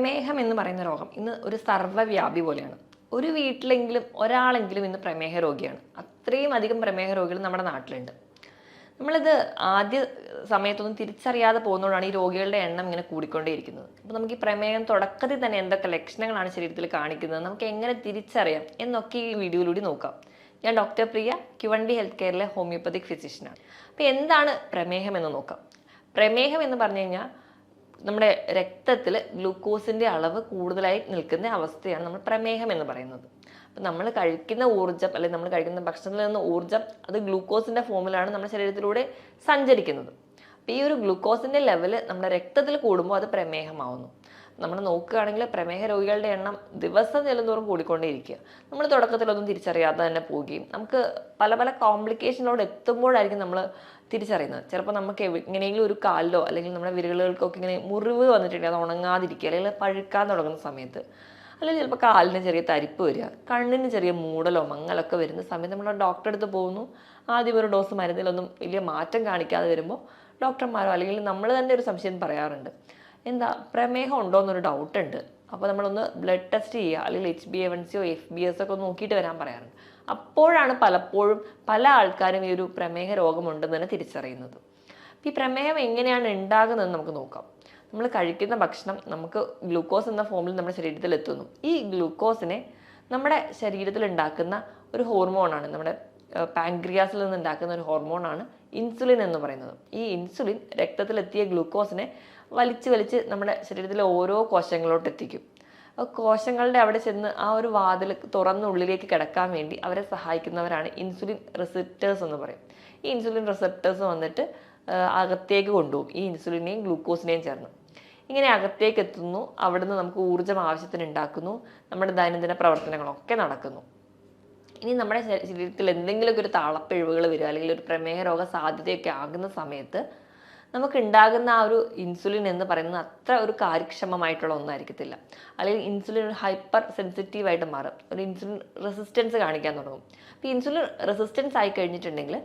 പ്രമേഹം എന്ന് പറയുന്ന രോഗം ഇന്ന് ഒരു സർവ്വവ്യാപി പോലെയാണ്. ഒരു വീട്ടിലെങ്കിലും ഒരാളെങ്കിലും ഇന്ന് പ്രമേഹ രോഗിയാണ്. അത്രയും അധികം പ്രമേഹ രോഗികൾ നമ്മുടെ നാട്ടിലുണ്ട്. നമ്മളിത് ആദ്യ സമയത്തൊന്നും തിരിച്ചറിയാതെ പോകുന്നതുകൊണ്ടാണ് ഈ രോഗികളുടെ എണ്ണം ഇങ്ങനെ കൂടിക്കൊണ്ടേയിരിക്കുന്നത്. അപ്പോൾ നമുക്ക് ഈ പ്രമേഹം തുടക്കത്തിൽ തന്നെ എന്തൊക്കെ ലക്ഷണങ്ങളാണ് ശരീരത്തിൽ കാണിക്കുന്നത്, നമുക്ക് എങ്ങനെ തിരിച്ചറിയാം എന്നൊക്കെ ഈ വീഡിയോയിലൂടെ നോക്കാം. ഞാൻ ഡോക്ടർ പ്രിയ, ക്യുവണ്ടി ഹെൽത്ത് കെയറിലെ ഹോമിയോപ്പതിക് ഫിസിഷ്യനാണ്. അപ്പോൾ എന്താണ് പ്രമേഹം എന്ന് നോക്കാം. പ്രമേഹം എന്ന് പറഞ്ഞു കഴിഞ്ഞാൽ നമ്മുടെ രക്തത്തിൽ ഗ്ലൂക്കോസിൻ്റെ അളവ് കൂടുതലായി നിൽക്കുന്ന അവസ്ഥയാണ് നമ്മൾ പ്രമേഹം എന്ന് പറയുന്നത്. അപ്പം നമ്മൾ കഴിക്കുന്ന ഊർജ്ജം അല്ലെങ്കിൽ നമ്മൾ കഴിക്കുന്ന ഭക്ഷണത്തിൽ നിന്ന് ഊർജ്ജം അത് ഗ്ലൂക്കോസിൻ്റെ ഫോമിലാണ് നമ്മുടെ ശരീരത്തിലൂടെ സഞ്ചരിക്കുന്നത്. അപ്പം ഈ ഒരു ഗ്ലൂക്കോസിൻ്റെ ലെവല് നമ്മുടെ രക്തത്തിൽ കൂടുമ്പോൾ അത് പ്രമേഹമാവുന്നു. നമ്മൾ നോക്കുകയാണെങ്കിൽ പ്രമേഹ രോഗികളുടെ എണ്ണം ദിവസം ചെല്ലുന്തോറും കൂടിക്കൊണ്ടേയിരിക്കുക. നമ്മൾ തുടക്കത്തിലൊന്നും തിരിച്ചറിയാതെ തന്നെ പോവുകയും നമുക്ക് പല പല കോംപ്ലിക്കേഷനിലോട് എത്തുമ്പോഴായിരിക്കും നമ്മൾ തിരിച്ചറിയുന്നത്. ചിലപ്പോൾ നമുക്ക് എങ്ങനെയെങ്കിലും ഒരു കാലിലോ അല്ലെങ്കിൽ നമ്മുടെ വിരലുകൾക്കൊക്കെ ഇങ്ങനെ മുറിവ് വന്നിട്ടുണ്ടെങ്കിൽ അത് ഉണങ്ങാതിരിക്കുക, അല്ലെങ്കിൽ പഴുക്കാൻ തുടങ്ങുന്ന സമയത്ത്, അല്ലെങ്കിൽ ചിലപ്പോൾ കാലിന് ചെറിയ തരിപ്പ് വരിക, കണ്ണിന് ചെറിയ മൂടലോ മങ്ങലൊക്കെ വരുന്ന സമയത്ത് നമ്മൾ ഡോക്ടറെ അടുത്ത് പോകുന്നു. ആദ്യം ഒരു ഡോസ് മരുന്നിലൊന്നും വലിയ മാറ്റം കാണിക്കാതെ വരുമ്പോൾ ഡോക്ടർമാരോ അല്ലെങ്കിൽ നമ്മൾ തന്നെ ഒരു സംശയം പറയാറുണ്ട്, എന്താ പ്രമേഹം ഉണ്ടോ എന്നൊരു ഡൗട്ട് ഉണ്ട്, അപ്പോൾ നമ്മളൊന്ന് ബ്ലഡ് ടെസ്റ്റ് ചെയ്യുക, അല്ലെങ്കിൽ HbA1c FBS ഒക്കെ നോക്കിയിട്ട് വരാൻ പറയാറുണ്ട്. അപ്പോഴാണ് പലപ്പോഴും പല ആൾക്കാരും ഈ ഒരു പ്രമേഹ രോഗമുണ്ടെന്ന് തന്നെ തിരിച്ചറിയുന്നത്. ഈ പ്രമേഹം എങ്ങനെയാണ് ഉണ്ടാകുന്നതെന്ന് നമുക്ക് നോക്കാം. നമ്മൾ കഴിക്കുന്ന ഭക്ഷണം നമുക്ക് ഗ്ലൂക്കോസ് എന്ന ഫോമിൽ നമ്മുടെ ശരീരത്തിൽ എത്തുന്നു. ഈ ഗ്ലൂക്കോസിനെ നമ്മുടെ ശരീരത്തിൽ ഉണ്ടാക്കുന്ന ഒരു ഹോർമോണാണ്, നമ്മുടെ പാൻക്രിയാസിൽ നിന്ന് ഉണ്ടാക്കുന്ന ഒരു ഹോർമോണാണ് ഇൻസുലിൻ എന്ന് പറയുന്നത്. ഈ ഇൻസുലിൻ രക്തത്തിലെത്തിയ ഗ്ലൂക്കോസിനെ വലിച്ച് നമ്മുടെ ശരീരത്തിലെ ഓരോ കോശങ്ങളിലോട്ട് എത്തിക്കും. കോശങ്ങളുടെ അവിടെ ചെന്ന് ആ ഒരു വാതിൽ തുറന്നുള്ളിലേക്ക് കിടക്കാൻ വേണ്ടി അവരെ സഹായിക്കുന്നവരാണ് ഇൻസുലിൻ റിസപ്റ്റേഴ്സ് എന്ന് പറയും. ഈ ഇൻസുലിൻ റിസപ്റ്റേഴ്സ് വന്നിട്ട് അകത്തേക്ക് കൊണ്ടുപോകും, ഈ ഇൻസുലിനെയും ഗ്ലൂക്കോസിനെയും ചേർന്ന്. ഇങ്ങനെ അകത്തേക്ക് എത്തുന്നു, അവിടുന്ന് നമുക്ക് ഊർജ്ജം ആവശ്യത്തിന് ഉണ്ടാക്കുന്നു, നമ്മുടെ ദൈനംദിന പ്രവർത്തനങ്ങളൊക്കെ നടക്കുന്നു. ഇനി നമ്മുടെ ശരീരത്തിൽ എന്തെങ്കിലുമൊക്കെ ഒരു താളപ്പിഴവുകൾ വരിക അല്ലെങ്കിൽ ഒരു പ്രമേഹ രോഗ സാധ്യതയൊക്കെ ആകുന്ന സമയത്ത് നമുക്ക് ഉണ്ടാകുന്ന ആ ഒരു ഇൻസുലിൻ എന്ന് പറയുന്നത് അത്ര ഒരു കാര്യക്ഷമമായിട്ടുള്ള ഒന്നായിരിക്കത്തില്ല. അല്ലെങ്കിൽ ഇൻസുലിൻ ഒരു ഹൈപ്പർ സെൻസിറ്റീവായിട്ട് മാറും, ഒരു ഇൻസുലിൻ റെസിസ്റ്റൻസ് കാണിക്കാൻ തുടങ്ങും. അപ്പോൾ ഇൻസുലിൻ റെസിസ്റ്റൻസ് ആയി കഴിഞ്ഞിട്ടുണ്ടെങ്കിൽ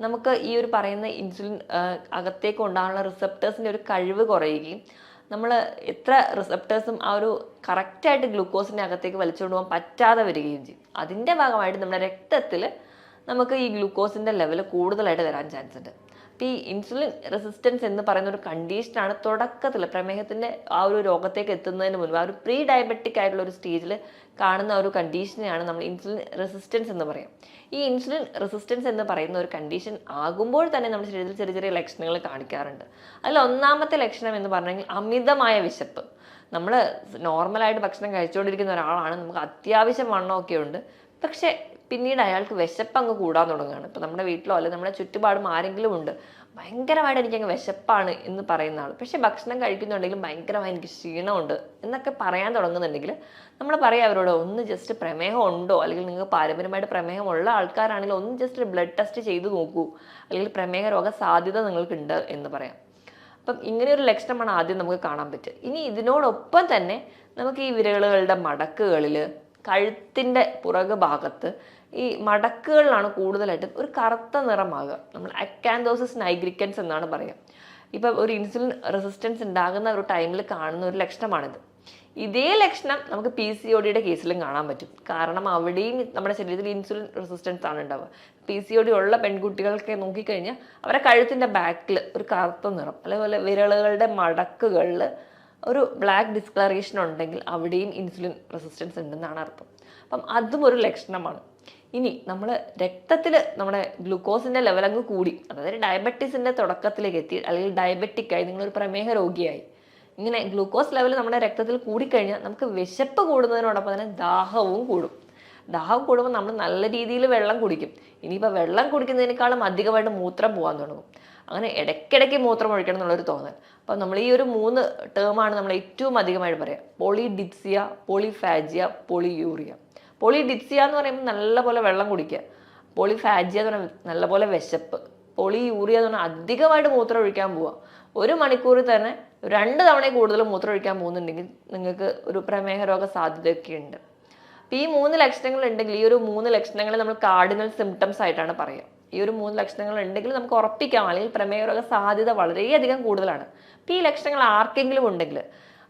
നമുക്ക് ഈ ഒരു പറയുന്ന ഇൻസുലിൻ അകത്തേക്ക് ഉണ്ടാകാനുള്ള റിസപ്റ്റേഴ്സിൻ്റെ ഒരു കഴിവ് കുറയുകയും നമ്മൾ എത്ര റിസപ്റ്റേഴ്സും ആ ഒരു കറക്റ്റായിട്ട് ഗ്ലൂക്കോസിൻ്റെ അകത്തേക്ക് വലിച്ചുകൊണ്ട് പോകാൻ പറ്റാതെ വരികയും ചെയ്യും. അതിൻ്റെ ഭാഗമായിട്ട് നമ്മുടെ രക്തത്തിൽ നമുക്ക് ഈ ഗ്ലൂക്കോസിൻ്റെ ലെവൽ കൂടുതലായിട്ട് വരാൻ ചാൻസ് ഉണ്ട്. അപ്പോൾ ഈ ഇൻസുലിൻ റെസിസ്റ്റൻസ് എന്ന് പറയുന്ന ഒരു കണ്ടീഷനാണ് തുടക്കത്തിൽ പ്രമേഹത്തിൻ്റെ ആ ഒരു രോഗത്തേക്ക് എത്തുന്നതിന് മുൻപ് ആ ഒരു പ്രീ ഡയബറ്റിക് ആയിട്ടുള്ള ഒരു സ്റ്റേജിൽ കാണുന്ന ഒരു കണ്ടീഷനെയാണ് നമ്മൾ ഇൻസുലിൻ റെസിസ്റ്റൻസ് എന്ന് പറയും. ഈ ഇൻസുലിൻ റെസിസ്റ്റൻസ് എന്ന് പറയുന്ന ഒരു കണ്ടീഷൻ ആകുമ്പോൾ തന്നെ നമ്മുടെ ശരീരത്തിൽ ചെറിയ ചെറിയ ലക്ഷണങ്ങൾ കാണിക്കാറുണ്ട്. അതിൽ ഒന്നാമത്തെ ലക്ഷണം എന്ന് പറഞ്ഞെങ്കിൽ അമിതമായ വിശപ്പ്. നമ്മൾ നോർമലായിട്ട് ഭക്ഷണം കഴിച്ചുകൊണ്ടിരിക്കുന്ന ഒരാളാണ്, നമുക്ക് അത്യാവശ്യം വണ്ണമൊക്കെ ഉണ്ട്, പക്ഷേ പിന്നീട് അയാൾക്ക് വിശപ്പ് അങ്ങ് കൂടാൻ തുടങ്ങുകയാണ്. ഇപ്പോൾ നമ്മുടെ വീട്ടിലോ അല്ലെങ്കിൽ നമ്മുടെ ചുറ്റുപാടും ആരെങ്കിലും ഉണ്ട്, ഭയങ്കരമായിട്ട് എനിക്കങ്ങ് വിശപ്പാണ് എന്ന് പറയുന്ന ആൾ, പക്ഷേ ഭക്ഷണം കഴിക്കുന്നുണ്ടെങ്കിലും ഭയങ്കരമായി എനിക്ക് ക്ഷീണമുണ്ട് എന്നൊക്കെ പറയാൻ തുടങ്ങുന്നുണ്ടെങ്കിൽ നമ്മൾ പറയാം അവരോട്, ഒന്ന് ജസ്റ്റ് പ്രമേഹം ഉണ്ടോ, അല്ലെങ്കിൽ നിങ്ങൾക്ക് പാരമ്പര്യമായിട്ട് പ്രമേഹം ഉള്ള ആൾക്കാരാണെങ്കിൽ ഒന്ന് ജസ്റ്റ് ബ്ലഡ് ടെസ്റ്റ് ചെയ്ത് നോക്കൂ, അല്ലെങ്കിൽ പ്രമേഹ രോഗ സാധ്യത നിങ്ങൾക്കുണ്ട് എന്ന് പറയാം. അപ്പം ഇങ്ങനെയൊരു ലക്ഷണമാണ് ആദ്യം നമുക്ക് കാണാൻ പറ്റുക. ഇനി ഇതിനോടൊപ്പം തന്നെ നമുക്ക് ഈ വിരലുകളുടെ മടക്കുകളിൽ, കഴുത്തിൻ്റെ പുറകു ഭാഗത്ത് ഈ മടക്കുകളിലാണ് കൂടുതലായിട്ട് ഒരു കറുത്ത നിറമാകുക. നമ്മൾ അക്കാന്തോസിസ് നൈഗ്രിക്കൻസ് എന്നാണ് പറയുക. ഇപ്പം ഒരു ഇൻസുലിൻ റെസിസ്റ്റൻസ് ഉണ്ടാകുന്ന ഒരു ടൈമിൽ കാണുന്ന ഒരു ലക്ഷണമാണിത്. ഇതേ ലക്ഷണം നമുക്ക് PCODയുടെ കേസിലും കാണാൻ പറ്റും. കാരണം അവിടെയും നമ്മുടെ ശരീരത്തിൽ ഇൻസുലിൻ റെസിസ്റ്റൻസ് ആണ് ഉണ്ടാവുക. PCOD ഉള്ള പെൺകുട്ടികൾക്ക് നോക്കിക്കഴിഞ്ഞാൽ അവരുടെ കഴുത്തിൻ്റെ ബാക്കിൽ ഒരു കറുത്ത നിറം, അതേപോലെ വിരലുകളുടെ മടക്കുകളിൽ ഒരു ബ്ലാക്ക് ഡിസ്കളറേഷൻ ഉണ്ടെങ്കിൽ അവിടെയും ഇൻസുലിൻ റെസിസ്റ്റൻസ് ഉണ്ടെന്നാണ് അർത്ഥം. അപ്പം അതും ഒരു ലക്ഷണമാണ്. ഇനി നമ്മൾ രക്തത്തിൽ നമ്മുടെ ഗ്ലൂക്കോസിൻ്റെ ലെവൽ അങ്ങ് കൂടി, അതായത് ഡയബറ്റീസിൻ്റെ തുടക്കത്തിലേക്ക് എത്തി, അല്ലെങ്കിൽ ഡയബറ്റിക്കായി, നിങ്ങളൊരു പ്രമേഹ രോഗിയായി, ഇങ്ങനെ ഗ്ലൂക്കോസ് ലെവൽ നമ്മുടെ രക്തത്തിൽ കൂടിക്കഴിഞ്ഞാൽ നമുക്ക് വിശപ്പ് കൂടുന്നതിനോടൊപ്പം തന്നെ ദാഹവും കൂടും. ദാഹം കൂടുമ്പോൾ നമ്മൾ നല്ല രീതിയിൽ വെള്ളം കുടിക്കും. ഇനിയിപ്പോൾ വെള്ളം കുടിക്കുന്നതിനേക്കാളും അധികമായിട്ട് മൂത്രം പോകാൻ തുടങ്ങും. അങ്ങനെ ഇടയ്ക്കിടയ്ക്ക് മൂത്രം ഒഴിക്കണം എന്നുള്ളൊരു തോന്നൽ. അപ്പം നമ്മൾ ഈ ഒരു 3 ടേമാണ് നമ്മൾ ഏറ്റവും അധികമായിട്ട് പറയുക: പോളിഡിപ്സിയ, പോളിഫാജിയ, പോളിയൂറിയ. പോളിഡിപ്സിയ എന്ന് പറയുമ്പോൾ നല്ലപോലെ വെള്ളം കുടിക്കുക, പോളിഫാജിയ എന്ന് പറഞ്ഞാൽ നല്ലപോലെ വിശപ്പ്, പോളിയൂറിയ എന്ന് പറഞ്ഞാൽ അധികമായിട്ട് മൂത്രം ഒഴിക്കാൻ പോവുക. 1 മണിക്കൂറിൽ തന്നെ 2 തവണ കൂടുതൽ മൂത്രം ഒഴിക്കാൻ പോകുന്നുണ്ടെങ്കിൽ നിങ്ങൾക്ക് ഒരു പ്രമേഹ രോഗ സാധ്യതയൊക്കെ ഉണ്ട്. അപ്പോൾ ഈ 3 ലക്ഷണങ്ങൾ ഉണ്ടെങ്കിൽ, ഈ ഒരു 3 ലക്ഷണങ്ങൾ നമ്മൾ കാർഡിനൽ സിംറ്റംസ് ആയിട്ടാണ് പറയുക. ഈ ഒരു 3 ലക്ഷണങ്ങൾ ഉണ്ടെങ്കിൽ നമുക്ക് ഉറപ്പിക്കാം, അല്ലെങ്കിൽ പ്രമേഹ രോഗ സാധ്യത വളരെയധികം കൂടുതലാണ്. അപ്പോൾ ഈ ലക്ഷണങ്ങൾ ആർക്കെങ്കിലും ഉണ്ടെങ്കിൽ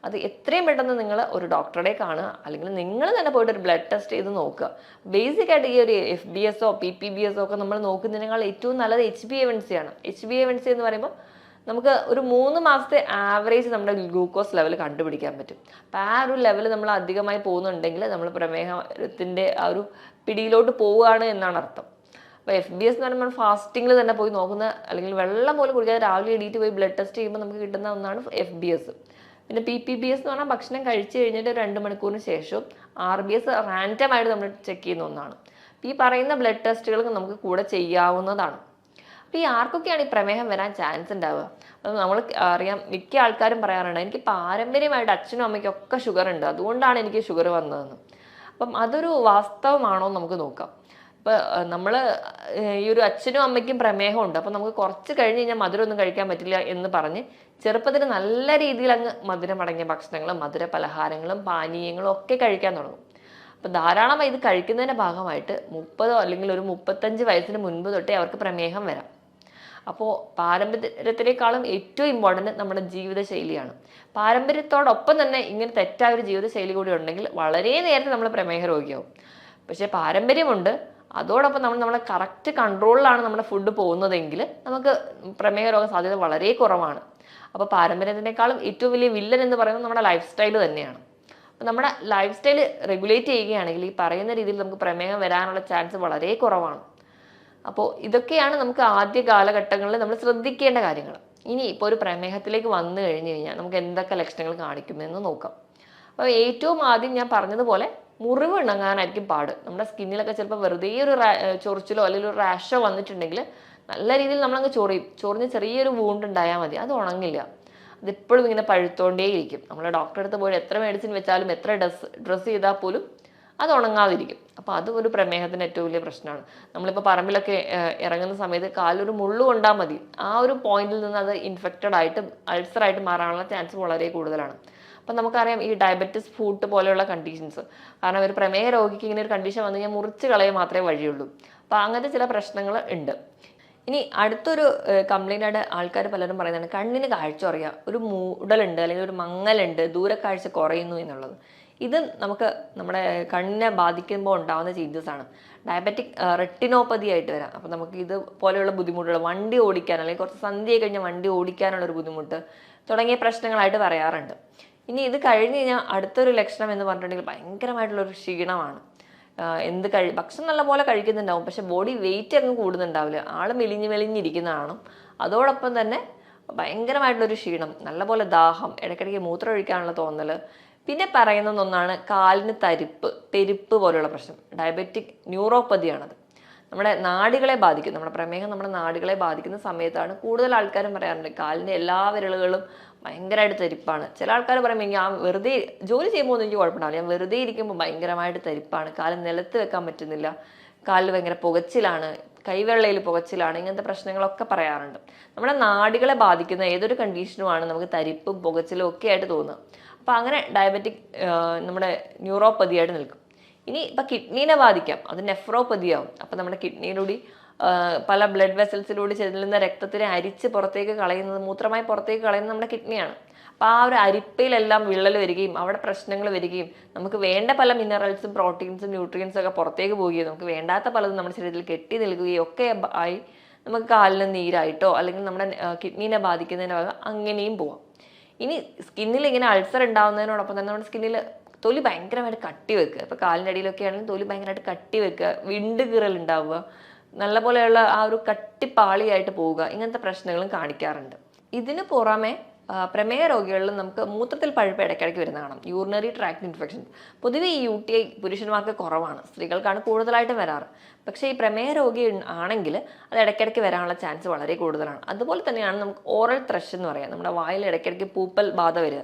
അത് എത്രയും പെട്ടെന്ന് നിങ്ങൾ ഒരു ഡോക്ടറെ കാണുക, അല്ലെങ്കിൽ നിങ്ങൾ തന്നെ പോയിട്ട് ഒരു ബ്ലഡ് ടെസ്റ്റ് ചെയ്ത് നോക്കുക. ബേസിക് ആയിട്ട് ഈ ഒരു FBS PPBS ഒക്കെ നമ്മൾ നോക്കുന്നതിനേക്കാൾ ഏറ്റവും നല്ലത് HbA1c ആണ്. HbA1c എന്ന് പറയുമ്പോൾ നമുക്ക് ഒരു 3 മാസത്തെ ആവറേജ് നമ്മുടെ ഗ്ലൂക്കോസ് ലെവൽ കണ്ടുപിടിക്കാൻ പറ്റും. അപ്പം ആ ഒരു ലെവൽ നമ്മൾ അധികമായി പോകുന്നുണ്ടെങ്കിൽ നമ്മൾ പ്രമേഹത്തിൻ്റെ ആ ഒരു പിടിയിലോട്ട് പോവുകയാണ് എന്നാണ് അർത്ഥം. അപ്പോൾ FBS എന്ന് പറയുമ്പോൾ ഫാസ്റ്റിങ്ങിൽ തന്നെ പോയി നോക്കുന്ന, അല്ലെങ്കിൽ വെള്ളം പോലും കുടിക്കാതെ രാവിലെ എണീറ്റ് പോയി ബ്ലഡ് ടെസ്റ്റ് ചെയ്യുമ്പോൾ നമുക്ക് കിട്ടുന്ന ഒന്നാണ് FBS. പിന്നെ PPBS എന്ന് പറഞ്ഞാൽ ഭക്ഷണം കഴിച്ച് കഴിഞ്ഞിട്ട് 2 മണിക്കൂറിന് ശേഷം RBS റാൻഡമായിട്ട് നമ്മൾ ചെക്ക് ചെയ്യുന്ന ഒന്നാണ്. ഈ പറയുന്ന ബ്ലഡ് ടെസ്റ്റുകൾ നമുക്ക് കൂടെ ചെയ്യാവുന്നതാണ്. അപ്പോൾ ഈ ആർക്കൊക്കെയാണ് ഈ പ്രമേഹം വരാൻ ചാൻസ് ഉണ്ടാവുക? അപ്പം നമ്മൾ അറിയാം, മിക്ക ആൾക്കാരും പറയാറുണ്ട് എനിക്ക് പാരമ്പര്യമായിട്ട് അച്ഛനും അമ്മയ്ക്കും ഒക്കെ ഷുഗർ ഉണ്ട്, അതുകൊണ്ടാണ് എനിക്ക് ഷുഗർ വന്നതെന്ന്. അപ്പം അതൊരു വാസ്തവമാണോ എന്ന് നമുക്ക് നോക്കാം. ഇപ്പോൾ നമ്മൾ ഈ ഒരു അച്ഛനും അമ്മയ്ക്കും പ്രമേഹമുണ്ട്, അപ്പം നമുക്ക് കുറച്ച് കഴിഞ്ഞ് കഴിഞ്ഞാൽ മധുരമൊന്നും കഴിക്കാൻ പറ്റില്ല എന്ന് പറഞ്ഞ് ചെറുപ്പത്തിൽ നല്ല രീതിയിൽ അങ്ങ് മധുരം അടങ്ങിയ ഭക്ഷണങ്ങളും മധുര പലഹാരങ്ങളും പാനീയങ്ങളും ഒക്കെ കഴിക്കാൻ തുടങ്ങും. അപ്പം ധാരാളമായി ഇത് കഴിക്കുന്നതിൻ്റെ ഭാഗമായിട്ട് 30 അല്ലെങ്കിൽ ഒരു 35 വയസ്സിന് മുൻപ് തൊട്ടേ അവർക്ക് പ്രമേഹം വരാം. അപ്പോൾ പാരമ്പര്യത്തിനേക്കാളും ഏറ്റവും ഇമ്പോർട്ടൻ്റ് നമ്മുടെ ജീവിതശൈലിയാണ്. പാരമ്പര്യത്തോടൊപ്പം തന്നെ ഇങ്ങനെ തെറ്റായ ഒരു ജീവിതശൈലി കൂടി ഉണ്ടെങ്കിൽ വളരെ നേരത്തെ നമ്മൾ പ്രമേഹ രോഗിയാവും. പക്ഷേ പാരമ്പര്യമുണ്ട്, അതോടൊപ്പം നമ്മളെ കറക്റ്റ് കൺട്രോളിലാണ് നമ്മുടെ ഫുഡ് പോകുന്നതെങ്കിൽ നമുക്ക് പ്രമേഹ രോഗ സാധ്യത വളരെ കുറവാണ്. അപ്പോൾ പാരമ്പര്യത്തിനേക്കാളും ഏറ്റവും വലിയ വില്ലൻ എന്ന് പറയുന്നത് നമ്മുടെ ലൈഫ് സ്റ്റൈൽ തന്നെയാണ്. അപ്പോൾ നമ്മുടെ ലൈഫ് സ്റ്റൈൽ റെഗുലേറ്റ് ചെയ്യുകയാണെങ്കിൽ ഈ പറയുന്ന രീതിയിൽ നമുക്ക് പ്രമേഹം വരാനുള്ള ചാൻസ് വളരെ കുറവാണ്. അപ്പോൾ ഇതൊക്കെയാണ് നമുക്ക് ആദ്യ കാലഘട്ടങ്ങളിൽ നമ്മൾ ശ്രദ്ധിക്കേണ്ട കാര്യങ്ങൾ. ഇനി ഇപ്പോൾ ഒരു പ്രമേഹത്തിലേക്ക് വന്നു കഴിഞ്ഞ് കഴിഞ്ഞാൽ നമുക്ക് എന്തൊക്കെ ലക്ഷണങ്ങൾ കാണിക്കുമെന്ന് നോക്കാം. അപ്പോൾ ഏറ്റവും ആദ്യം ഞാൻ പറഞ്ഞതുപോലെ മുറിവ് ഉണങ്ങാനായിരിക്കും പാട്. നമ്മുടെ സ്കിന്നിലൊക്കെ ചിലപ്പോൾ വെറുതെ ഒരു ചൊറിച്ചിലോ അല്ലെങ്കിൽ ഒരു റാഷോ വന്നിട്ടുണ്ടെങ്കിൽ നല്ല രീതിയിൽ നമ്മളങ്ങ് ചൊറിഞ്ഞ് ചെറിയൊരു വൂണ്ട് ഉണ്ടായാൽ മതി, അത് ഉണങ്ങില്ല. അതിപ്പോഴും ഇങ്ങനെ പഴുത്തോണ്ടേയിരിക്കും. നമ്മൾ ഡോക്ടറെ അടുത്ത് പോയി എത്ര മെഡിസിൻ വെച്ചാലും എത്ര ഡ്രസ്സ് ചെയ്താൽ പോലും അത് ഉണങ്ങാതിരിക്കും. അപ്പോൾ അത് ഒരു പ്രമേഹത്തിന് ഏറ്റവും വലിയ പ്രശ്നമാണ്. നമ്മളിപ്പോൾ പറമ്പിലൊക്കെ ഇറങ്ങുന്ന സമയത്ത് കാലൊരു മുള്ളു കൊണ്ടാൽ മതി, ആ ഒരു പോയിന്റിൽ നിന്ന് അത് ഇൻഫെക്റ്റഡ് ആയിട്ട് അൾസറായിട്ട് മാറാനുള്ള ചാൻസ് വളരെ കൂടുതലാണ്. അപ്പം നമുക്കറിയാം ഈ ഡയബറ്റിസ് ഫുഡ് പോലെയുള്ള കണ്ടീഷൻസ്, കാരണം ഒരു പ്രമേഹ രോഗിക്ക് ഇങ്ങനെ ഒരു കണ്ടീഷൻ വന്നു കഴിഞ്ഞാൽ മുറിച്ച് കളയാൻ മാത്രമേ വഴിയുള്ളൂ. അപ്പോൾ അങ്ങനത്തെ ചില പ്രശ്നങ്ങൾ ഉണ്ട്. ഇനി അടുത്തൊരു കംപ്ലൈൻ്റ് ആയിട്ട് ആൾക്കാർ പലരും പറയുന്നതാണ് കണ്ണിന് കാഴ്ച കുറയുക, ഒരു മൂടലുണ്ട് അല്ലെങ്കിൽ ഒരു മങ്ങലുണ്ട്, ദൂരക്കാഴ്ച കുറയുന്നു എന്നുള്ളത്. ഇത് നമ്മുടെ കണ്ണിനെ ബാധിക്കുമ്പോൾ ഉണ്ടാകുന്ന ചേഞ്ചസ് ആണ്. ഡയബറ്റിക് റെറ്റിനോപ്പതി ആയിട്ട് വരാം. അപ്പോൾ നമുക്ക് ഇത് പോലെയുള്ള ബുദ്ധിമുട്ടുകൾ, വണ്ടി ഓടിക്കാൻ അല്ലെങ്കിൽ കുറച്ച് സന്ധ്യ കഴിഞ്ഞാൽ വണ്ടി ഓടിക്കാനുള്ളൊരു ബുദ്ധിമുട്ട് തുടങ്ങിയ പ്രശ്നങ്ങളായിട്ട് പറയാറുണ്ട്. ഇനി ഇത് കഴിഞ്ഞ് കഴിഞ്ഞാൽ അടുത്തൊരു ലക്ഷണം എന്ന് പറഞ്ഞിട്ടുണ്ടെങ്കിൽ ഭയങ്കരമായിട്ടുള്ളൊരു ക്ഷീണമാണ്. ഭക്ഷണം നല്ലപോലെ കഴിക്കുന്നുണ്ടാവും, പക്ഷെ ബോഡി വെയിറ്റ് അങ്ങ് കൂടുന്നുണ്ടാവില്ല, ആൾ മെലിഞ്ഞിരിക്കുന്നതാണ്. അതോടൊപ്പം തന്നെ ഭയങ്കരമായിട്ടുള്ളൊരു ക്ഷീണം, നല്ലപോലെ ദാഹം, ഇടയ്ക്കിടയ്ക്ക് മൂത്രം ഒഴിക്കാനുള്ള തോന്നൽ. പിന്നെ പറയുന്ന ഒന്നാണ് കാലിന് പെരുപ്പ് പോലെയുള്ള പ്രശ്നം. ഡയബറ്റിക് ന്യൂറോപ്പതിയാണത്. നമ്മുടെ നാഡികളെ ബാധിക്കും. നമ്മുടെ പ്രമേഹം നമ്മുടെ നാഡികളെ ബാധിക്കുന്ന സമയത്താണ് കൂടുതൽ ആൾക്കാരും പറയാറുണ്ട് കാലിൻ്റെ എല്ലാ വിരലുകളും ഭയങ്കരമായിട്ട് തരിപ്പാണ്. ചില ആൾക്കാർ പറയുമ്പോൾ ഞാൻ വെറുതെ ജോലി ചെയ്യുമ്പോൾ ഒന്നും എനിക്ക് കുഴപ്പമുണ്ടാവില്ല, ഞാൻ വെറുതെ ഇരിക്കുമ്പോൾ ഭയങ്കരമായിട്ട് തരിപ്പാണ്, കാല് നിലത്ത് വെക്കാൻ പറ്റുന്നില്ല, കാലിൽ ഭയങ്കര പുകച്ചിലാണ്, കൈവെള്ളയിൽ പുകച്ചിലാണ്, ഇങ്ങനത്തെ പ്രശ്നങ്ങളൊക്കെ പറയാറുണ്ട്. നമ്മുടെ നാഡികളെ ബാധിക്കുന്ന ഏതൊരു കണ്ടീഷനുമാണ് നമുക്ക് തരിപ്പും പുകച്ചിലും ഒക്കെ ആയിട്ട് തോന്നുക. അപ്പോൾ അങ്ങനെ ഡയബറ്റിക് നമ്മുടെ ന്യൂറോപ്പതിയായിട്ട് നിൽക്കും. ഇനി ഇപ്പം കിഡ്നീനെ ബാധിക്കാം, അത് നെഫ്രോപ്പതിയാവും. അപ്പം നമ്മുടെ കിഡ്നിയിലൂടെ പല ബ്ലഡ് വെസൽസിലൂടെ ചെല്ലുന്ന രക്തത്തിനെ അരിച്ച് പുറത്തേക്ക് കളയുന്നത്, മൂത്രമായി പുറത്തേക്ക് കളയുന്നത് നമ്മുടെ കിഡ്നിയാണ്. അപ്പോൾ ആ ഒരു അരിപ്പയിലെല്ലാം വിള്ളൽ വരികയും അവിടെ പ്രശ്നങ്ങൾ വരികയും നമുക്ക് വേണ്ട പല മിനറൽസും പ്രോട്ടീൻസും ന്യൂട്രിയൻസും ഒക്കെ പുറത്തേക്ക് പോവുകയും നമുക്ക് വേണ്ടാത്ത പലതും നമ്മുടെ ശരീരത്തിൽ കെട്ടി നിൽക്കുകയും ഒക്കെ ആയി നമുക്ക് കാലിന് നീരായിട്ടോ അല്ലെങ്കിൽ നമ്മുടെ കിഡ്നീനെ ബാധിക്കുന്നതിന് ഭാഗം അങ്ങനെയും പോവാം. ഇനി സ്കിന്നിൽ ഇങ്ങനെ അൾസർ ഉണ്ടാകുന്നതിനോടൊപ്പം തന്നെ നമ്മുടെ സ്കിന്നിൽ തൊലി ഭയങ്കരമായിട്ട് കട്ടി വെക്കുക. ഇപ്പോൾ കാലിൻ്റെ അടിയിലൊക്കെ ആണെങ്കിൽ തൊലി ഭയങ്കരമായിട്ട് കട്ടി വെക്കുക, വിണ്ട് കീറൽ ഉണ്ടാവുക, നല്ല പോലെയുള്ള ആ ഒരു കട്ടിപ്പാളിയായിട്ട് പോവുക, ഇങ്ങനത്തെ പ്രശ്നങ്ങളും കാണിക്കാറുണ്ട്. ഇതിന് പുറമെ പ്രമേഹ രോഗികളിൽ നമുക്ക് മൂത്രത്തിൽ പഴുപ്പ് ഇടയ്ക്കിടയ്ക്ക് വരുന്ന കാണാം, യൂറിനറി ട്രാക്ട് ഇൻഫെക്ഷൻ. പൊതുവെ ഈ UTI പുരുഷന്മാർക്ക് കുറവാണ്, സ്ത്രീകൾക്കാണ് കൂടുതലായിട്ടും വരാറ്. പക്ഷേ ഈ പ്രമേഹ രോഗി ആണെങ്കിൽ അത് ഇടയ്ക്കിടയ്ക്ക് വരാനുള്ള ചാൻസ് വളരെ കൂടുതലാണ്. അതുപോലെ തന്നെയാണ് നമുക്ക് ഓറൽ ത്രഷ് എന്ന് പറയാം. നമ്മുടെ വായിൽ ഇടയ്ക്കിടയ്ക്ക് പൂപ്പൽ ബാധ വരിക,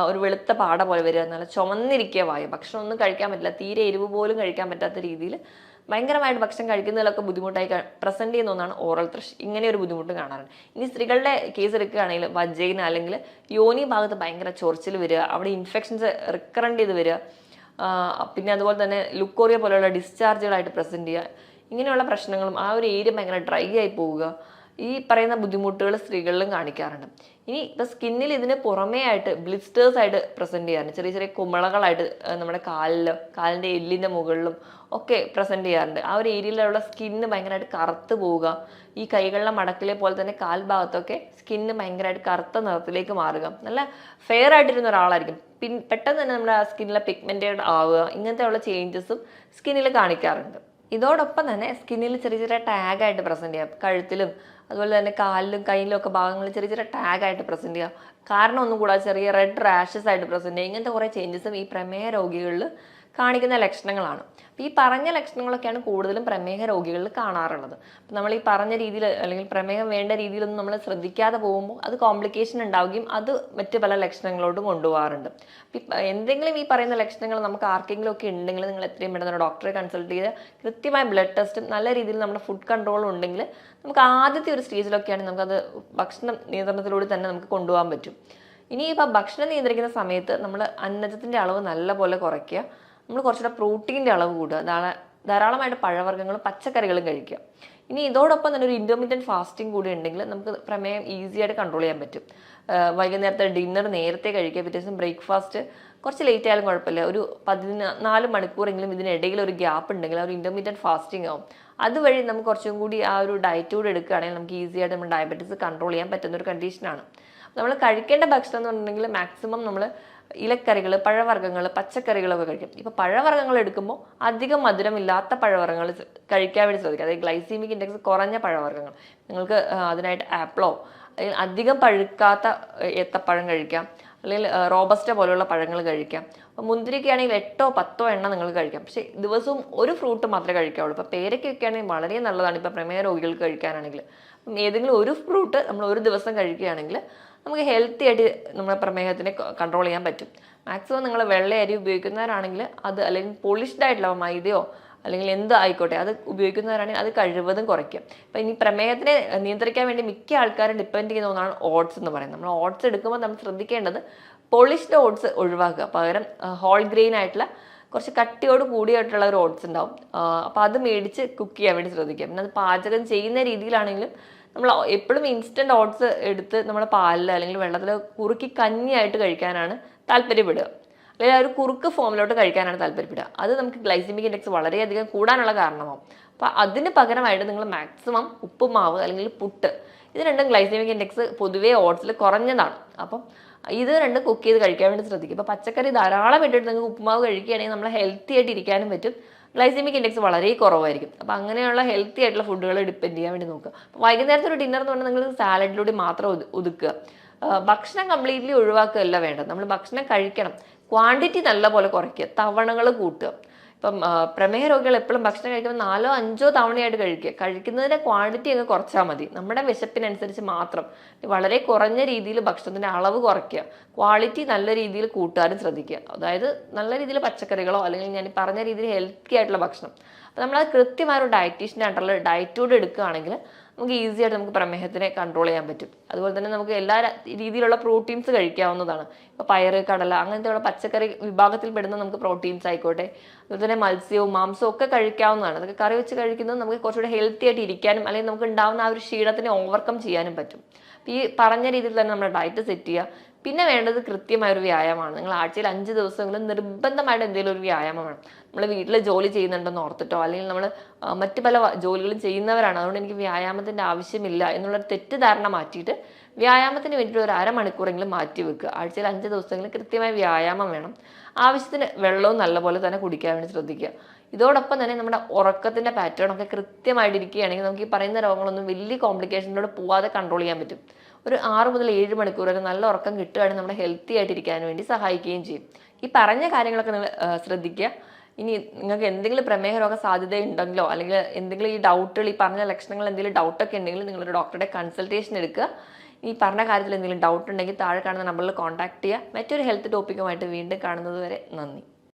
ഒരു വെളുത്ത പാട പോലെ വരിക, നല്ല ചുമന്നിരിക്കുക വായ, ഭക്ഷണം ഒന്നും കഴിക്കാൻ പറ്റില്ല, തീരെ എരിവ് പോലും കഴിക്കാൻ പറ്റാത്ത രീതിയിൽ ഭയങ്കരമായിട്ട് ഭക്ഷണം കഴിക്കുന്നതിലൊക്കെ ബുദ്ധിമുട്ടായി പ്രസന്റ് ചെയ്യുന്ന ഒന്നാണ് ഓറൽ ത്രഷ്. ഇങ്ങനെ ഒരു ബുദ്ധിമുട്ട് കാണാറുണ്ട്. ഇനി സ്ത്രീകളുടെ കേസ് എടുക്കുകയാണെങ്കിൽ വജൈന അല്ലെങ്കിൽ യോനി ഭാഗത്ത് ഭയങ്കര ചൊറിച്ചിൽ വരിക, അവിടെ ഇൻഫെക്ഷൻസ് റിക്കറന്റ് ചെയ്ത് വരിക, പിന്നെ അതുപോലെ തന്നെ ലുക്കോറിയ പോലെയുള്ള ഡിസ്ചാർജുകളായിട്ട് പ്രസന്റ് ചെയ്യുക, ഇങ്ങനെയുള്ള പ്രശ്നങ്ങളും ആ ഒരു ഏരിയ ഭയങ്കര ഡ്രൈ ആയി പോവുക, ഈ പറയുന്ന ബുദ്ധിമുട്ടുകൾ സ്ത്രീകളിലും കാണിക്കാറുണ്ട്. ഇനി ഇപ്പം സ്കിന്നിൽ ഇതിന് പുറമേ ആയിട്ട് ബ്ലിസ്റ്റേഴ്സ് ആയിട്ട് പ്രസന്റ് ചെയ്യാറുണ്ട്. ചെറിയ ചെറിയ കുമിളകളായിട്ട് നമ്മുടെ കാലിൻ്റെ എല്ലിൻ്റെ മുകളിലും ഒക്കെ പ്രസന്റ് ചെയ്യാറുണ്ട്. ആ ഒരു ഏരിയയിലുള്ള സ്കിന്ന് ഭയങ്കരമായിട്ട് കറുത്ത് പോവുക, ഈ കൈകളിലെ മടക്കിലെ പോലെ തന്നെ കാൽ ഭാഗത്തൊക്കെ സ്കിന്ന് ഭയങ്കരമായിട്ട് കറുത്ത നിറത്തിലേക്ക് മാറുക, നല്ല ഫെയർ ആയിട്ടിരുന്ന ഒരാളായിരിക്കും, പെട്ടെന്ന് തന്നെ നമ്മുടെ ആ സ്കിന്നിലെ പിഗ്മെന്റഡ് ആവുക, ഇങ്ങനത്തെയുള്ള ചേഞ്ചസും സ്കിന്നിൽ കാണിക്കാറുണ്ട്. ഇതോടൊപ്പം തന്നെ സ്കിന്നിൽ ചെറിയ ചെറിയ ടാഗായിട്ട് പ്രസന്റ് ചെയ്യാം, കഴുത്തിലും അതുപോലെ തന്നെ കാലിലും കയ്യിലും ഒക്കെ ഭാഗങ്ങളിൽ ചെറിയ ചെറിയ ടാഗായിട്ട് പ്രസന്റ് ചെയ്യാം. കാരണം ഒന്നും കൂടാതെ ചെറിയ റെഡ് റാഷസ് ആയിട്ട് പ്രസന്റ് ചെയ്യുക, ഇങ്ങനത്തെ കുറേ ചേഞ്ചസും ഈ പ്രമേഹ രോഗികളിൽ കാണിക്കുന്ന ലക്ഷണങ്ങളാണ്. അപ്പോൾ ഈ പറഞ്ഞ ലക്ഷണങ്ങളൊക്കെയാണ് കൂടുതലും പ്രമേഹ രോഗികളിൽ കാണാറുള്ളത്. അപ്പം നമ്മൾ ഈ പറഞ്ഞ രീതിയിൽ അല്ലെങ്കിൽ പ്രമേഹം വേണ്ട രീതിയിലൊന്നും നമ്മൾ ശ്രദ്ധിക്കാതെ പോകുമ്പോൾ അത് കോംപ്ലിക്കേഷൻ ഉണ്ടാവുകയും അത് മറ്റ് പല ലക്ഷണങ്ങളോടും കൊണ്ടുപോകാറുണ്ട്. എന്തെങ്കിലും ഈ പറയുന്ന ലക്ഷണങ്ങൾ നമുക്ക് ആർക്കെങ്കിലും ഒക്കെ ഉണ്ടെങ്കിൽ നിങ്ങൾ എത്രയും പെട്ടെന്ന് ഡോക്ടറെ കൺസൾട്ട് ചെയ്ത് കൃത്യമായ ബ്ലഡ് ടെസ്റ്റും നല്ല രീതിയിൽ നമ്മുടെ ഫുഡ് കൺട്രോളും ഉണ്ടെങ്കിൽ നമുക്ക് ആദ്യത്തെ ഒരു സ്റ്റേജിലൊക്കെയാണ് നമുക്കത് ഭക്ഷണ നിയന്ത്രണത്തിലൂടെ തന്നെ നമുക്ക് കൊണ്ടുപോകാൻ പറ്റും. ഇനി ഇപ്പം ഭക്ഷണം നിയന്ത്രിക്കുന്ന സമയത്ത് നമ്മൾ അന്നജത്തിൻ്റെ അളവ് നല്ലപോലെ കുറയ്ക്കുക, നമ്മൾ കുറച്ചുകൂടെ പ്രോട്ടീൻ്റെ അളവ് കൂടുക, ധാരാളമായിട്ട് പഴവർഗ്ഗങ്ങളും പച്ചക്കറികളും കഴിക്കുക. ഇനി ഇതോടൊപ്പം തന്നെ ഒരു ഇൻ്റർമീഡിയറ്റ് ഫാസ്റ്റിംഗ് കൂടി ഉണ്ടെങ്കിൽ നമുക്ക് പ്രമേയം ഈസി ആയിട്ട് കൺട്രോൾ ചെയ്യാൻ പറ്റും. വൈകുന്നേരത്തെ ഡിന്നർ നേരത്തെ കഴിക്കുക, പിറ്റേ ദിവസം ബ്രേക്ക്ഫാസ്റ്റ് കുറച്ച് ലേറ്റ് ആയാലും കുഴപ്പമില്ല, ഒരു 14 മണിക്കൂറെങ്കിലും ഇതിനിടയിൽ ഒരു ഗ്യാപ്പ് ഉണ്ടെങ്കിൽ ഒരു ഇൻ്റർമീഡിയറ്റ് ഫാസ്റ്റിംഗ് ആവും. അതുവഴി നമുക്ക് കുറച്ചും കൂടി ആ ഒരു ഡയറ്റ് കൂടി എടുക്കുകയാണെങ്കിൽ നമുക്ക് ഈസി ആയിട്ട് നമ്മുടെ ഡയബറ്റീസ് കൺട്രോൾ ചെയ്യാൻ പറ്റുന്ന ഒരു കണ്ടീഷനാണ്. നമ്മൾ കഴിക്കേണ്ട ഭക്ഷണം എന്ന് പറഞ്ഞിട്ടുണ്ടെങ്കിൽ മാക്സിമം നമ്മൾ ഇലക്കറികൾ, പഴവർഗ്ഗങ്ങൾ, പച്ചക്കറികളൊക്കെ കഴിക്കും. ഇപ്പോൾ പഴവർഗ്ഗങ്ങൾ എടുക്കുമ്പോൾ അധികം മധുരമില്ലാത്ത പഴവർഗ്ഗങ്ങൾ കഴിക്കാൻ വേണ്ടി ശ്രദ്ധിക്കുക. അതായത് ഗ്ലൈസീമിക് ഇൻഡെക്സ് കുറഞ്ഞ പഴവർഗ്ഗങ്ങൾ, നിങ്ങൾക്ക് അതിനായിട്ട് ആപ്പിളോ അല്ലെങ്കിൽ അധികം പഴുക്കാത്ത ഏത്തപ്പഴം കഴിക്കാം, അല്ലെങ്കിൽ റോബസ്റ്റ പോലെയുള്ള പഴങ്ങൾ കഴിക്കാം. അപ്പോൾ മുന്തിരിക്കയാണെങ്കിൽ 8 or 10 എണ്ണം നിങ്ങൾ കഴിക്കാം. പക്ഷേ ദിവസവും ഒരു ഫ്രൂട്ട് മാത്രമേ കഴിക്കാവുള്ളൂ. ഇപ്പോൾ പേരയ്ക്കൊക്കെ ആണെങ്കിൽ വളരെ നല്ലതാണ് ഇപ്പോൾ പ്രമേഹ രോഗികൾക്ക് കഴിക്കാനാണെങ്കിൽ. അപ്പം ഏതെങ്കിലും ഒരു ഫ്രൂട്ട് നമ്മൾ ഒരു ദിവസം കഴിക്കുകയാണെങ്കിൽ നമുക്ക് ഹെൽത്തി ആയിട്ട് നമ്മുടെ പ്രമേഹത്തിനെ കൺട്രോൾ ചെയ്യാൻ പറ്റും. മാക്സിമം നിങ്ങൾ വെള്ള അരി ഉപയോഗിക്കുന്നവരാണെങ്കിൽ അത്, അല്ലെങ്കിൽ പോളിഷ്ഡ് ആയിട്ടുള്ള മൈദയോ അല്ലെങ്കിൽ എന്ത് ആയിക്കോട്ടെ അത് ഉപയോഗിക്കുന്നവരാണെങ്കിൽ അത് കഴിവതും കുറയ്ക്കും. അപ്പം ഇനി പ്രമേഹത്തിനെ നിയന്ത്രിക്കാൻ വേണ്ടി മിക്ക ആൾക്കാരും ഡിപ്പെൻഡ് ചെയ്യുന്ന ഒന്നാണ് ഓട്സ് എന്ന് പറയുന്നത്. നമ്മൾ ഓട്സ് എടുക്കുമ്പോൾ നമ്മൾ ശ്രദ്ധിക്കേണ്ടത് പോളിഷ്ഡ് ഓട്സ് ഒഴിവാക്കുക, പകരം ഹോൾ ഗ്രെയിൻ ആയിട്ടുള്ള കുറച്ച് കട്ടിയോട് കൂടിയായിട്ടുള്ള ഒരു ഓട്സ് ഉണ്ടാവും. അപ്പോൾ അത് മേടിച്ച് കുക്ക് ചെയ്യാൻ വേണ്ടി ശ്രദ്ധിക്കുക. പിന്നെ അത് പാചകം ചെയ്യുന്ന രീതിയിലാണെങ്കിലും നമ്മൾ എപ്പോഴും ഇൻസ്റ്റൻറ്റ് ഓട്സ് എടുത്ത് നമ്മൾ പാലിൽ അല്ലെങ്കിൽ വെള്ളത്തിൽ കുറുക്കി കഞ്ഞിയായിട്ട് കഴിക്കാനാണ് താല്പര്യപ്പെടുക, അല്ലെങ്കിൽ ആ ഒരു കുറുക്ക് ഫോമിലോട്ട് കഴിക്കാനാണ് താല്പര്യപ്പെടുക. അത് നമുക്ക് ഗ്ലൈസിമിക് ഇൻഡെക്സ് വളരെയധികം കൂടാനുള്ള കാരണമാവും. അപ്പോൾ അതിന് പകരമായിട്ട് നിങ്ങൾ മാക്സിമം ഉപ്പുമാവ് അല്ലെങ്കിൽ പുട്ട്, ഇത് രണ്ടും ഗ്ലൈസിമിക് ഇൻഡെക്സ് പൊതുവേ ഓട്സിൽ കുറഞ്ഞതാണ്. അപ്പം ഇത് രണ്ടും കുക്ക് ചെയ്ത് കഴിക്കാൻ വേണ്ടി ശ്രദ്ധിക്കും. ഇപ്പോൾ പച്ചക്കറി ധാരാളം ഇട്ടിട്ട് നിങ്ങൾക്ക് ഉപ്പുമാവ് കഴിക്കുകയാണെങ്കിൽ നമ്മൾ ഹെൽത്തി ആയിട്ട് ഇരിക്കാനും പറ്റും, ഗ്ലൈസിമിക് ഇൻഡെക്സ് വളരെ കുറവായിരിക്കും. അപ്പോൾ അങ്ങനെയുള്ള ഹെൽത്തി ആയിട്ടുള്ള ഫുഡുകൾ ഡിപ്പെൻഡ് ചെയ്യാൻ വേണ്ടി നോക്കുക. അപ്പോൾ വൈകുന്നേരത്തെ ഒരു ഡിന്നർ എന്ന് പറഞ്ഞാൽ നിങ്ങൾ സാലഡിലൂടെ മാത്രം ഒതുക്കുക. ഭക്ഷണം കംപ്ലീറ്റ്ലി ഒഴിവാക്കുകയല്ല വേണ്ടത്. നമ്മൾ ഭക്ഷണം കഴിക്കണം, ക്വാണ്ടിറ്റി നല്ലപോലെ കുറയ്ക്കുക, തവണകൾ കൂട്ടുക. ഇപ്പം പ്രമേഹ രോഗികൾ എപ്പോഴും ഭക്ഷണം കഴിക്കുമ്പോൾ 4 or 5 തവണയായിട്ട് കഴിക്കുക. കഴിക്കുന്നതിൻ്റെ ക്വാണ്ടിറ്റി അങ്ങ് കുറച്ചാൽ മതി, നമ്മുടെ വിശപ്പിനനുസരിച്ച് മാത്രം. വളരെ കുറഞ്ഞ രീതിയിൽ ഭക്ഷണത്തിൻ്റെ അളവ് കുറയ്ക്കുക, ക്വാളിറ്റി നല്ല രീതിയിൽ കൂട്ടാനും ശ്രദ്ധിക്കുക. അതായത് നല്ല രീതിയിൽ പച്ചക്കറികളോ അല്ലെങ്കിൽ ഞാൻ പറഞ്ഞ രീതിയിൽ ഹെൽത്തി ആയിട്ടുള്ള ഭക്ഷണം. അപ്പോൾ നമ്മളത് കൃത്യമായ ഒരു ഡയറ്റീഷ്യൻ്റെ അണ്ടറിൽ ഡയറ്റോട് എടുക്കുകയാണെങ്കിൽ നമുക്ക് ഈസി ആയിട്ട് നമുക്ക് പ്രമേഹത്തിനെ കൺട്രോൾ ചെയ്യാൻ പറ്റും. അതുപോലെ തന്നെ നമുക്ക് എല്ലാ രീതിയിലുള്ള പ്രോട്ടീൻസ് കഴിക്കാവുന്നതാണ്. ഇപ്പോൾ പയറ്, കടല അങ്ങനത്തെയുള്ള പച്ചക്കറി വിഭാഗത്തിൽ പെടുന്ന നമുക്ക് പ്രോട്ടീൻസ് ആയിക്കോട്ടെ, അതുപോലെ തന്നെ മത്സ്യവും മാംസവും ഒക്കെ കഴിക്കാവുന്നതാണ്. അതൊക്കെ കറി വെച്ച് കഴിക്കുന്നത് നമുക്ക് കുറച്ചുകൂടി ഹെൽത്തി ആയിട്ട് ഇരിക്കാനും അല്ലെങ്കിൽ നമുക്ക് ഉണ്ടാകുന്ന ആ ഒരു ക്ഷീണത്തിനെ ഓവർകം ചെയ്യാനും പറ്റും. അപ്പോൾ ഈ പറഞ്ഞ രീതിയിൽ തന്നെ നമ്മുടെ ഡയറ്റ് സെറ്റ് ചെയ്യുക. പിന്നെ വേണ്ടത് കൃത്യമായൊരു വ്യായാമമാണ്. നിങ്ങൾ ആഴ്ചയിൽ 5 ദിവസമെങ്കിലും നിർബന്ധമായിട്ട് എന്തെങ്കിലും ഒരു വ്യായാമം വേണം. നമ്മൾ വീട്ടിൽ ജോലി ചെയ്യുന്നുണ്ടെന്ന് ഓർത്തിട്ടോ അല്ലെങ്കിൽ നമ്മൾ മറ്റു പല ജോലികളും ചെയ്യുന്നവരാണ്, അതുകൊണ്ട് എനിക്ക് വ്യായാമത്തിൻ്റെ ആവശ്യമില്ല എന്നുള്ളൊരു തെറ്റിദ്ധാരണ മാറ്റിയിട്ട് വ്യായാമത്തിന് വേണ്ടിയിട്ട് ഒരു 1/2 മണിക്കൂറെങ്കിലും മാറ്റി വെക്കുക. ആഴ്ചയിൽ 5 ദിവസമെങ്കിലും കൃത്യമായ വ്യായാമം വേണം. ആവശ്യത്തിന് വെള്ളവും നല്ലപോലെ തന്നെ കുടിക്കാൻ വേണ്ടി ശ്രദ്ധിക്കുക. ഇതോടൊപ്പം തന്നെ നമ്മുടെ ഉറക്കത്തിൻ്റെ പാറ്റേൺ ഒക്കെ കൃത്യമായിട്ട് ഇരിക്കുകയാണെങ്കിൽ നമുക്ക് ഈ പറയുന്ന രോഗങ്ങളൊന്നും വലിയ കോംപ്ലിക്കേഷനിലൂടെ പോവാതെ കൺട്രോൾ ചെയ്യാൻ പറ്റും. ഒരു 6 മുതൽ 7 മണിക്കൂർ വരെ നല്ല ഉറക്കം കിട്ടുകയാണെങ്കിൽ നമ്മുടെ ഹെൽത്തി ആയിട്ടിരിക്കാൻ വേണ്ടി സഹായിക്കുകയും ചെയ്യും. ഈ പറഞ്ഞ കാര്യങ്ങളൊക്കെ നിങ്ങൾ ശ്രദ്ധിക്കുക. ഇനി നിങ്ങൾക്ക് എന്തെങ്കിലും പ്രമേഹ രോഗ സാധ്യതയുണ്ടെങ്കിലോ അല്ലെങ്കിൽ എന്തെങ്കിലും ഈ ഡൗട്ടുകൾ, ഈ പറഞ്ഞ ലക്ഷണങ്ങൾ എന്തെങ്കിലും ഡൗട്ടൊക്കെ ഉണ്ടെങ്കിൽ നിങ്ങളൊരു ഡോക്ടറുടെ കൺസൾട്ടേഷൻ എടുക്കുക. ഈ പറഞ്ഞ കാര്യത്തിൽ എന്തെങ്കിലും ഡൗട്ട് ഉണ്ടെങ്കിൽ താഴെ കാണുന്ന നമ്പറിൽ കോൺടാക്ട് ചെയ്യുക. മറ്റൊരു ഹെൽത്ത് ടോപ്പിക്കുമായിട്ട് വീണ്ടും കാണുന്നത് വരെ നന്ദി.